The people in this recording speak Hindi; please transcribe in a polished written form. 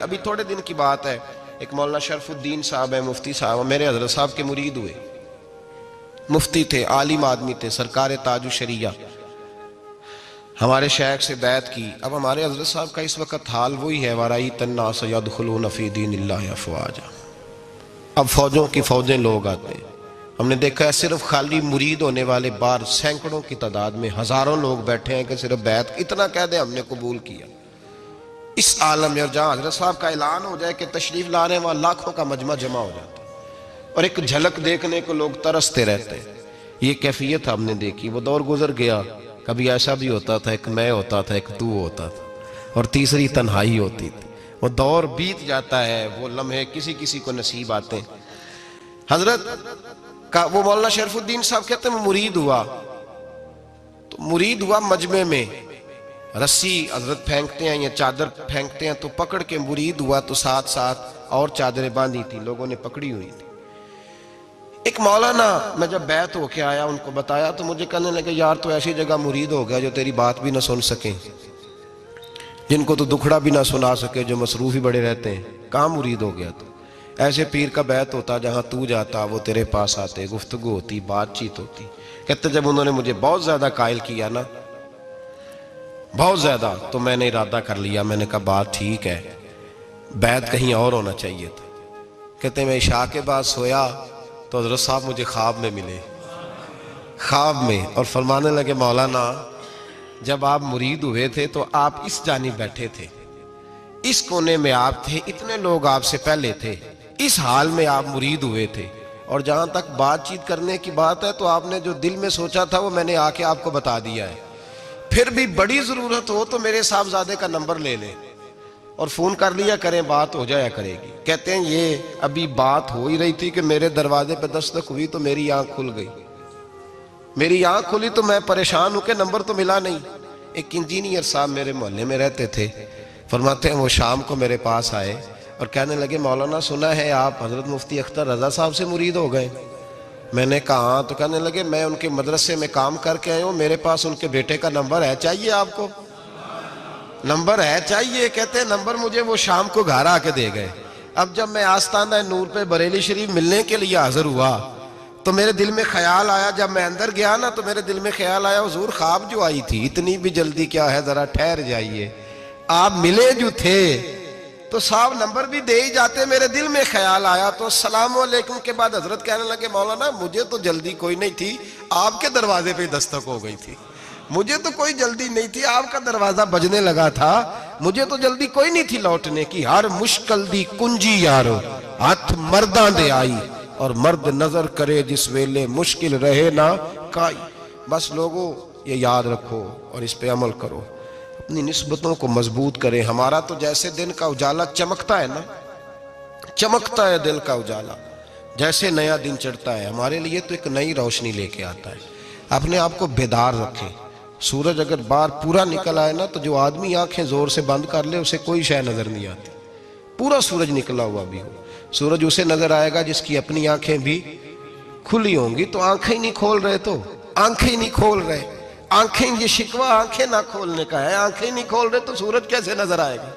अभी थोड़े दिन की बात है, एक मौलाना शरफुद्दीन साहब है, मुफ्ती साहब, मेरे हजरत साहब के मुरीद हुए। मुफ्ती थे, आलिम आदमी थे, सरकार ताजु शरिया, हमारे शेख से बैत की। अब हमारे हजरत साहब का इस वक्त हाल वही है, वराई तन्ना सयदखुलून फी दीनिल्लाहि अफ़वाजा। अब फौजों की फौजें लोग आते हैं। हमने देखा है सिर्फ खाली मुरीद होने वाले बाहर सैकड़ों की तादाद में हजारों लोग बैठे हैं कि सिर्फ बैत इतना कह दे हमने कबूल किया। इस आलम में और जहाँ हजरत साहब का ऐलान हो जाए कि तशरीफ ला रहे हैं, वहाँ लाखों का मजमा जमा हो जाता है और एक झलक देखने को लोग तरसते रहते हैं। ये कैफियत हमने देखी। वो दौर गुजर गया, कभी ऐसा भी होता था, एक मैं होता था, एक तू होता था और तीसरी तन्हाई होती थी। वो दौर बीत जाता है, वो लम्हे किसी किसी को नसीब आते हैं। हजरत का वो मौलाना शरफुद्दीन साहब कहते हैं मुरीद हुआ, तो मुरीद हुआ मजमे में रस्सी हजरत फेंकते हैं या चादर फेंकते हैं तो पकड़ के मुरीद हुआ, तो साथ साथ और चादरें बांधी थी, लोगों ने पकड़ी हुई थी। एक मौलाना, मैं जब बैत होके आया उनको बताया तो मुझे कहने लगे यार तो ऐसी जगह मुरीद हो गया जो तेरी बात भी ना सुन सके, जिनको तो दुखड़ा भी ना सुना सके, जो मसरूफ ही बड़े रहते हैं, कहाँ मुरीद हो गया? तो ऐसे पीर का बैत होता जहां तू जाता वो तेरे पास आते, गुफ्तगू होती, बातचीत होती। कहते जब उन्होंने मुझे बहुत ज्यादा कायल किया ना, बहुत ज्यादा, तो मैंने इरादा कर लिया, मैंने कहा बात ठीक है, बैत कहीं और होना चाहिए था। कहते मैं इशा के बाद सोया तो हजरत साहब मुझे ख्वाब में मिले, ख्वाब में, और फरमाने लगे मौलाना जब आप मुरीद हुए थे तो आप इस जानिब बैठे थे, इस कोने में आप थे, इतने लोग आपसे पहले थे, इस हाल में आप मुरीद हुए थे, और जहां तक बातचीत करने की बात है तो आपने जो दिल में सोचा था वो मैंने आके आपको बता दिया है। फिर भी बड़ी जरूरत हो तो मेरे साहबजादे का नंबर ले लें और फोन कर लिया करें, बात हो जाया करेगी। कहते हैं ये अभी बात हो ही रही थी कि मेरे दरवाजे पे दस्तक हुई तो मेरी आंख खुल गई। मेरी आंख खुली तो मैं परेशान हूं कि नंबर तो मिला नहीं। एक इंजीनियर साहब मेरे मोहल्ले में रहते थे, फरमाते हैं वो शाम को मेरे पास आए और कहने लगे मौलाना सुना है आप हजरत मुफ्ती अख्तर रजा साहब से मुरीद हो गए। मैंने कहा, तो कहने लगे मैं उनके मदरसे में काम करके आया हूँ, मेरे पास उनके बेटे का नंबर है, चाहिए आपको? नंबर है चाहिए? कहते हैं नंबर मुझे वो शाम को घर आके दे गए। अब जब मैं आस्ताना नूर पे बरेली शरीफ मिलने के लिए हाजिर हुआ तो मेरे दिल में ख्याल आया, जब मैं अंदर गया ना तो मेरे दिल में ख्याल आया हुजूर ख्वाब जो आई थी, इतनी भी जल्दी क्या है, जरा ठहर जाइए, आप मिले जो थे तो साहब नंबर भी दे ही जाते। मेरे दिल में ख्याल आया तो अस्सलाम वालेकुम के बाद हजरत कहने लगे मौलाना मुझे तो जल्दी कोई नहीं थी, आपके दरवाजे पे दस्तक हो गई थी, मुझे तो कोई जल्दी नहीं थी, आपका दरवाजा बजने लगा था, मुझे तो जल्दी कोई नहीं थी लौटने की। हर मुश्किल दी कुंजी यारो हाथ मर्दा दे आई, और मर्द नजर करे जिस वेले मुश्किल रहे ना काई। बस लोगों ये याद रखो और इस पे अमल करो, अपनी निस्बतों को मजबूत करें। हमारा तो जैसे दिन का उजाला चमकता है ना, चमकता है दिल का उजाला, जैसे नया दिन चढ़ता है हमारे लिए तो एक नई रोशनी लेके आता है। अपने आप को बेदार रखें। सूरज अगर बाहर पूरा निकल आए ना तो जो आदमी आंखें जोर से बंद कर ले उसे कोई शय नजर नहीं आती। पूरा सूरज निकला हुआ भी हो, सूरज उसे नजर आएगा जिसकी अपनी आंखें भी खुली होंगी। तो आंखें ही नहीं खोल रहे, तो आंखें ही नहीं खोल रहे, आंखें, ये शिकवा आंखें ना खोलने का है, आंखें नहीं खोल रहे तो सूरज कैसे नजर आएगा?